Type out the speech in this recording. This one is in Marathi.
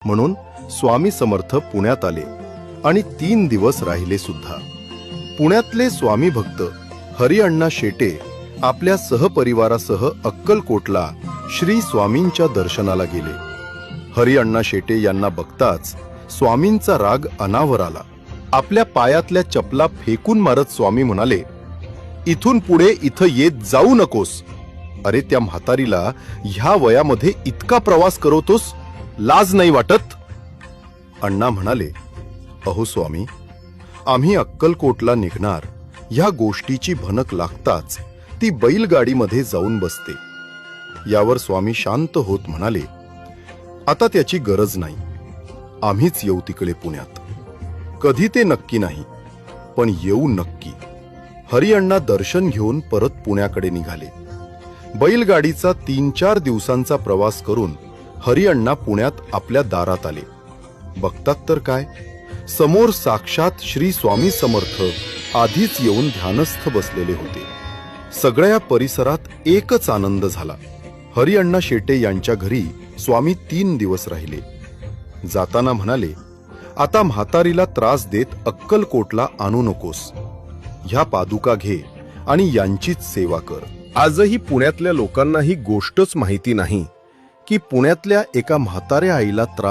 म्हणून स्वामी समर्थ पुण्यात आले आणि 3 दिवस राहिले सुद्धा. पुण्यातले स्वामी भक्त हरिअण्णा शेटे आपल्या सहपरिवारासह अक्कलकोटला श्री स्वामींच्या दर्शनाला गेले. हरिअण्णा शेटे यांना बघताच स्वामींचा राग अनावर आला. आपल्या पायातल्या चपला फेकून मारत स्वामी म्हणाले, इथून पुढे इथं येत जाऊ नकोस. अरे, त्या म्हातारीला ह्या वयामध्ये इतका प्रवास करवतोस, लाज नाही वाटत? अण्णा म्हणाले, अहो स्वामी, आम्ही अक्कलकोटला निघणार ह्या गोष्टीची भनक लागताच ती बैलगाडीमध्ये जाऊन बसते. यावर स्वामी शांत होत म्हणाले, आता त्याची गरज नाही. आम्हीच येऊ तिकडे पुण्यात. कधी ते नक्की नाही, पण येऊ नक्की. हरिअण्णा दर्शन घेऊन परत पुण्याकडे निघाले. बैलगाडीचा 3-4 दिवसांचा प्रवास करून हरिअण्णा पुण्यात आपल्या दारात आले. बघतात तर काय, समोर साक्षात श्री स्वामी समर्थ आधीच येऊन ध्यानस्थ बसलेले होते. सगळ्या परिसरात एकच आनंद झाला. हरिअण्णा शेटे यांच्या घरी स्वामी 3 दिवस राहिले. जाताना म्हणाले, आता म्हातारीला त्रास देत अक्कलकोटला आणू नकोस. ह्या पादुका घे आणि यांचीच सेवा कर. आजही पुण्यातल्या लोकांना ही गोष्टच माहिती नाही की पुण्यातल्या एका म्हाताऱ्या आईला त्रास